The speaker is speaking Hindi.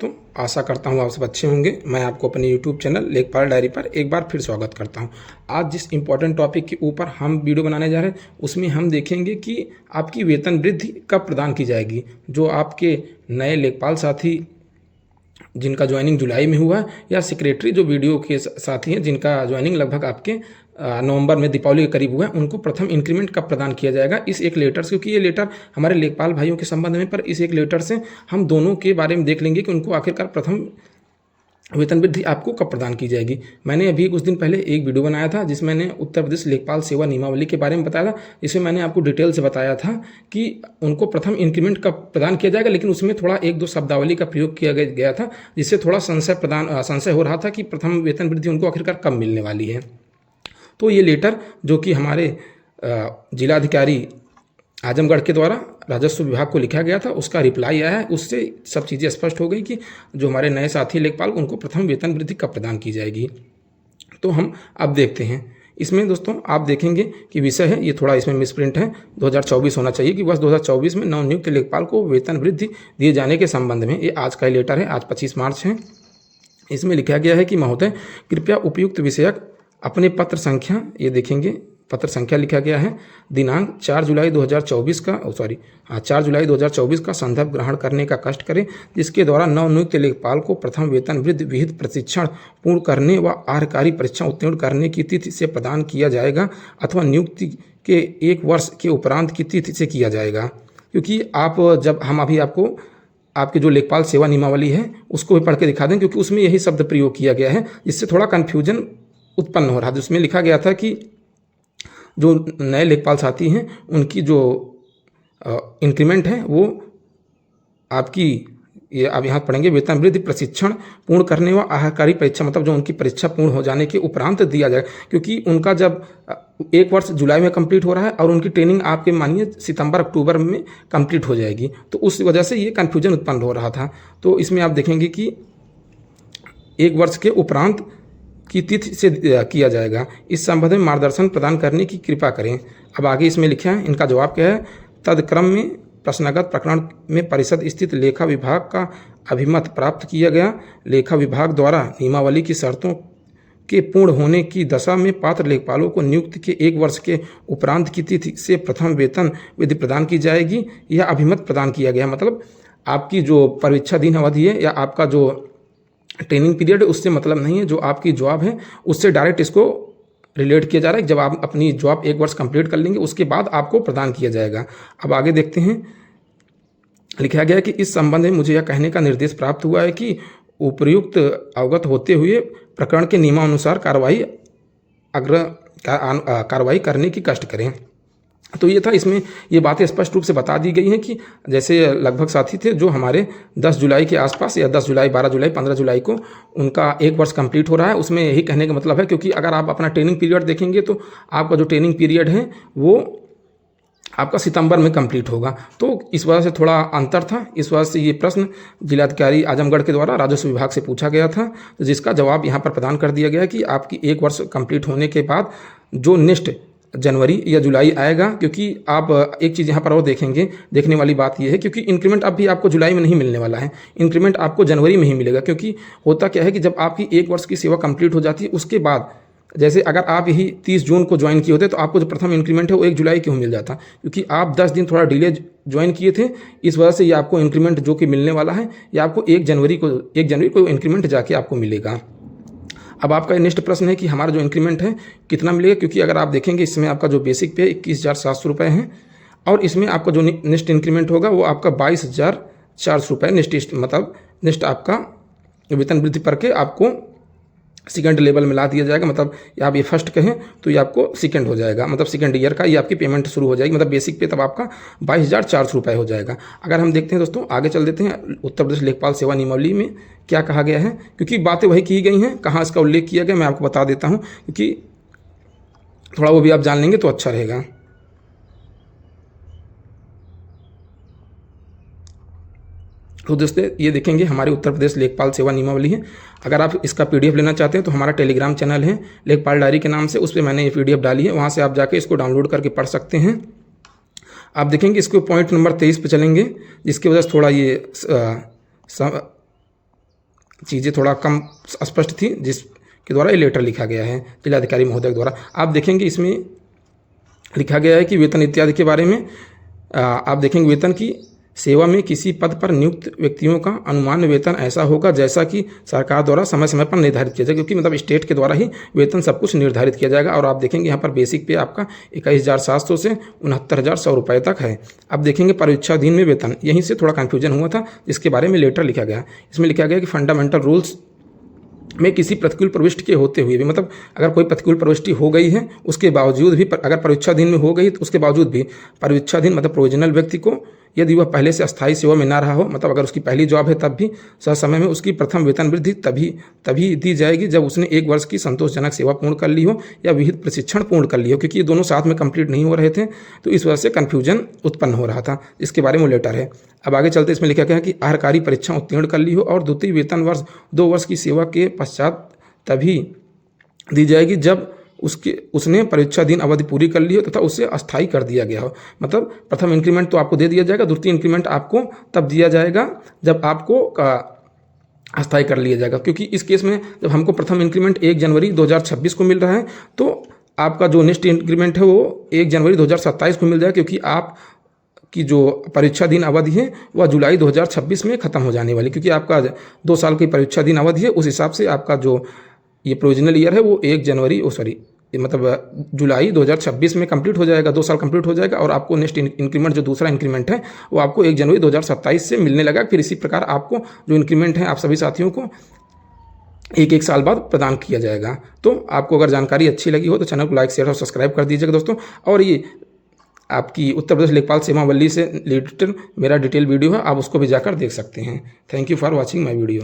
दोस्तों आशा करता हूँ आप सब अच्छे होंगे। मैं आपको अपने YouTube चैनल लेखपाल डायरी पर एक बार फिर स्वागत करता हूँ। आज जिस इम्पोर्टेंट टॉपिक के ऊपर हम वीडियो बनाने जा रहे हैं उसमें हम देखेंगे कि आपकी वेतन वृद्धि कब प्रदान की जाएगी। जो आपके नए लेखपाल साथी जिनका ज्वाइनिंग जुलाई में हुआ या सेक्रेटरी जो वीडियो के साथी हैं जिनका ज्वाइनिंग लगभग आपके नवंबर में दीपावली के करीब हुआ है, उनको प्रथम इंक्रीमेंट कब प्रदान किया जाएगा इस एक लेटर से। क्योंकि ये लेटर हमारे लेखपाल भाइयों के संबंध में, पर इस एक लेटर से हम दोनों के बारे में देख लेंगे कि उनको आखिरकार प्रथम वेतन वृद्धि आपको कब प्रदान की जाएगी। मैंने अभी कुछ दिन पहले एक वीडियो बनाया था जिसमें मैंने उत्तर प्रदेश लेखपाल सेवा नियमावली के बारे में बताया था, जिसमें मैंने आपको डिटेल से बताया था कि उनको प्रथम इंक्रीमेंट कब प्रदान किया जाएगा। लेकिन उसमें थोड़ा एक दो शब्दावली का प्रयोग किया गया था जिससे थोड़ा संशय हो रहा था कि प्रथम वेतन वृद्धि उनको आखिरकार कब मिलने वाली है। तो ये लेटर जो कि हमारे जिलाधिकारी आजमगढ़ के द्वारा राजस्व विभाग को लिखा गया था, उसका रिप्लाई आया है। उससे सब चीज़ें स्पष्ट हो गई कि जो हमारे नए साथी लेखपाल उनको प्रथम वेतन वृद्धि कब प्रदान की जाएगी। तो हम अब देखते हैं इसमें। दोस्तों आप देखेंगे कि विषय है, ये थोड़ा इसमें मिसप्रिंट है, 2024 होना चाहिए कि वर्ष 2024 में नवनियुक्त लेखपाल को वेतन वृद्धि दिए जाने के संबंध में। ये आज का ही लेटर है, आज 25 मार्च है। इसमें लिखा गया है कि महोदय कृपया उपयुक्त विषयक अपने पत्र संख्या, ये देखेंगे पत्र संख्या लिखा गया है, दिनांक 4 जुलाई 2024 का 4 जुलाई 2024 का संदर्भ ग्रहण करने का कष्ट करें, जिसके द्वारा नवनियुक्त लेखपाल को प्रथम वेतन वृद्धि विहित प्रशिक्षण पूर्ण करने व आर्यकारी परीक्षा उत्तीर्ण करने की तिथि से प्रदान किया जाएगा अथवा नियुक्ति के 1 वर्ष के उपरांत की तिथि से किया जाएगा। क्योंकि आप जब हम अभी आपको आपके जो लेखपाल सेवा नियमावली है उसको भी पढ़ के दिखा दें, क्योंकि उसमें यही शब्द प्रयोग किया गया है जिससे थोड़ा कन्फ्यूजन उत्पन्न हो रहा था। उसमें लिखा गया था कि जो नए लेखपाल साथी हैं उनकी जो इंक्रीमेंट है वो आपकी, ये आप यहाँ पढ़ेंगे, वेतन वृद्धि प्रशिक्षण पूर्ण करने व आहाकारी परीक्षा, मतलब जो उनकी परीक्षा पूर्ण हो जाने के उपरांत दिया जाए। क्योंकि उनका जब 1 वर्ष जुलाई में कंप्लीट हो रहा है और उनकी ट्रेनिंग आपके मानिए सितंबर अक्टूबर में कंप्लीट हो जाएगी, तो उस वजह से ये कन्फ्यूजन उत्पन्न हो रहा था। तो इसमें आप देखेंगे कि 1 वर्ष के उपरांत की तिथि से किया जाएगा। इस संबंध में मार्गदर्शन प्रदान करने की कृपा करें। अब आगे इसमें लिखा है, इनका जवाब क्या है, तदक्रम में प्रश्नगत प्रकरण में परिषद स्थित लेखा विभाग का अभिमत प्राप्त किया गया। लेखा विभाग द्वारा नियमावली की शर्तों के पूर्ण होने की दशा में पात्र लेखपालों को नियुक्ति के 1 वर्ष के उपरांत की तिथि से प्रथम वेतन वृद्धि प्रदान की जाएगी। यह अभिमत प्रदान किया गया, मतलब आपकी जो परीक्षा दिन अवधि है या आपका जो ट्रेनिंग पीरियड है उससे मतलब नहीं है, जो आपकी जॉब है उससे डायरेक्ट इसको रिलेट किया जा रहा है। जब आप अपनी जॉब 1 वर्ष कंप्लीट कर लेंगे उसके बाद आपको प्रदान किया जाएगा। अब आगे देखते हैं, लिखा गया कि इस संबंध में मुझे यह कहने का निर्देश प्राप्त हुआ है कि उपर्युक्त अवगत होते हुए प्रकरण के नियमानुसार कार्रवाई करने की कष्ट करें। तो ये था, इसमें ये बातें स्पष्ट रूप से बता दी गई हैं कि जैसे लगभग साथी थे जो हमारे 10 जुलाई के आसपास या 10 जुलाई 12 जुलाई 15 जुलाई को उनका 1 वर्ष कंप्लीट हो रहा है। उसमें यही कहने का मतलब है, क्योंकि अगर आप अपना ट्रेनिंग पीरियड देखेंगे तो आपका जो ट्रेनिंग पीरियड है वो आपका सितंबर में कंप्लीट होगा। तो इस वजह से थोड़ा अंतर था। इस वजह से ये प्रश्न जिलाधिकारी आजमगढ़ के द्वारा राजस्व विभाग से पूछा गया था, जिसका जवाब यहाँ पर प्रदान कर दिया गया है कि आपकी 1 वर्ष कंप्लीट होने के बाद जो नेक्स्ट जनवरी या जुलाई आएगा। क्योंकि आप एक चीज़ यहाँ पर और देखेंगे, देखने वाली बात यह है, क्योंकि इंक्रीमेंट अब भी आपको जुलाई में नहीं मिलने वाला है, इंक्रीमेंट आपको जनवरी में ही मिलेगा। क्योंकि होता क्या है कि जब आपकी 1 वर्ष की सेवा कंप्लीट हो जाती है उसके बाद, जैसे अगर आप यही 30 जून को ज्वाइन किए होते तो आपको जो प्रथम इंक्रीमेंट है वो 1 जुलाई क्यों मिल जाता, क्योंकि आप 10 दिन थोड़ा डिले ज्वाइन किए थे। इस वजह से ये आपको इंक्रीमेंट जो कि मिलने वाला है ये आपको 1 जनवरी को इंक्रीमेंट जाके आपको मिलेगा। अब आपका नेक्स्ट प्रश्न है कि हमारा जो इंक्रीमेंट है कितना मिलेगा। क्योंकि अगर आप देखेंगे इसमें आपका जो बेसिक पे 21,700 रुपये है और इसमें आपका जो नेक्स्ट इंक्रीमेंट होगा वो आपका 22,400 रुपये नेक्स्ट आपका वेतन वृद्धि पर के आपको सेकंड लेवल में ला दिया जाएगा। मतलब आप ये फर्स्ट कहें तो ये आपको सेकंड हो जाएगा, मतलब सेकंड ईयर का ये आपकी पेमेंट शुरू हो जाएगी। मतलब बेसिक पे तब आपका 22,400 रुपये हो जाएगा। अगर हम देखते हैं दोस्तों, आगे चल देते हैं, उत्तर प्रदेश लेखपाल सेवा नियमावली में क्या कहा गया है, क्योंकि बातें वही की गई हैं, कहाँ इसका उल्लेख किया गया मैं आपको बता देता हूँ, क्योंकि थोड़ा वो भी आप जान लेंगे तो अच्छा रहेगा। तो दोस्तों ये देखेंगे हमारे उत्तर प्रदेश लेखपाल सेवा नियमावली है। अगर आप इसका PDF लेना चाहते हैं तो हमारा टेलीग्राम चैनल है लेखपाल डायरी के नाम से, उस पर मैंने ये PDF डाली है, वहाँ से आप जाके इसको डाउनलोड करके पढ़ सकते हैं। आप देखेंगे इसको पॉइंट नंबर 23 पे चलेंगे, जिसकी वजह से थोड़ा ये चीज़ें थोड़ा कम स्पष्ट थी, जिसके द्वारा ये लेटर लिखा गया है जिलाधिकारी महोदय द्वारा। आप देखेंगे इसमें लिखा गया है कि वेतन इत्यादि के बारे में आप देखेंगे वेतन की सेवा में किसी पद पर नियुक्त व्यक्तियों का अनुमान्य वेतन ऐसा होगा जैसा कि सरकार द्वारा समय समय पर निर्धारित किया जाए, क्योंकि मतलब स्टेट के द्वारा ही वेतन सब कुछ निर्धारित किया जाएगा। और आप देखेंगे यहाँ पर बेसिक पे आपका 21,700 से 69,100 रुपये तक है। अब देखेंगे परीक्षाधीन में वेतन, यहीं से थोड़ा कन्फ्यूजन हुआ था, जिसके बारे में लेटर लिखा गया। इसमें लिखा गया कि फंडामेंटल रूल्स में किसी प्रतिकूल प्रविष्टि के होते हुए भी, मतलब अगर कोई प्रतिकूल प्रविष्टि हो गई है उसके बावजूद भी, अगर परीक्षाधीन में हो गई तो उसके बावजूद भी परीक्षाधीन मतलब प्रोविजनल व्यक्ति को, यदि वह पहले से अस्थायी सेवा में ना रहा हो, मतलब अगर उसकी पहली जॉब है तब भी समय में उसकी प्रथम वेतन वृद्धि तभी दी जाएगी जब उसने 1 वर्ष की संतोषजनक सेवा पूर्ण कर ली हो या विहित प्रशिक्षण पूर्ण कर ली हो, क्योंकि ये दोनों साथ में कंप्लीट नहीं हो रहे थे, तो इस वजह से कन्फ्यूजन उत्पन्न हो रहा था। इसके बारे में लेटर है। अब आगे चलते इसमें लिखा गया है कि आहरकारी परीक्षा उत्तीर्ण कर ली हो और द्वितीय वेतन वर्ष 2 वर्ष की सेवा के पश्चात तभी दी जाएगी जब उसने परीक्षाधीन अवधि पूरी कर ली हो तथा उसे अस्थायी कर दिया गया हो। मतलब प्रथम इंक्रीमेंट तो आपको दे दिया जाएगा, द्वितीय इंक्रीमेंट आपको तब दिया जाएगा जब आपको अस्थायी कर लिया जाएगा। क्योंकि इस केस में जब हमको प्रथम इंक्रीमेंट 1 जनवरी 2026 को मिल रहा है, तो आपका जो नेक्स्ट इंक्रीमेंट है वो 1 जनवरी 2027 को मिल जाएगा, क्योंकि आप की जो परीक्षाधीन अवधि है वह जुलाई 2026 में ख़त्म हो जाने वाली, क्योंकि आपका 2 साल की परीक्षाधीन अवधि है। उस हिसाब से आपका जो ये प्रोविजनल ईयर है वो 1 जनवरी मतलब जुलाई 2026 में कंप्लीट हो जाएगा, 2 साल कंप्लीट हो जाएगा। और आपको नेक्स्ट इंक्रीमेंट जो दूसरा इंक्रीमेंट है वो आपको 1 जनवरी 2027 से मिलने लगा। फिर इसी प्रकार आपको जो इंक्रीमेंट है आप सभी साथियों को 1 साल बाद प्रदान किया जाएगा। तो आपको अगर जानकारी अच्छी लगी हो तो चैनल को लाइक शेयर और सब्सक्राइब कर दीजिएगा दोस्तों। और ये आपकी उत्तर प्रदेश लेखपाल सेवावली से रिलेटेड मेरा डिटेल वीडियो है, आप उसको भी जाकर देख सकते हैं। Thank you for watching my video.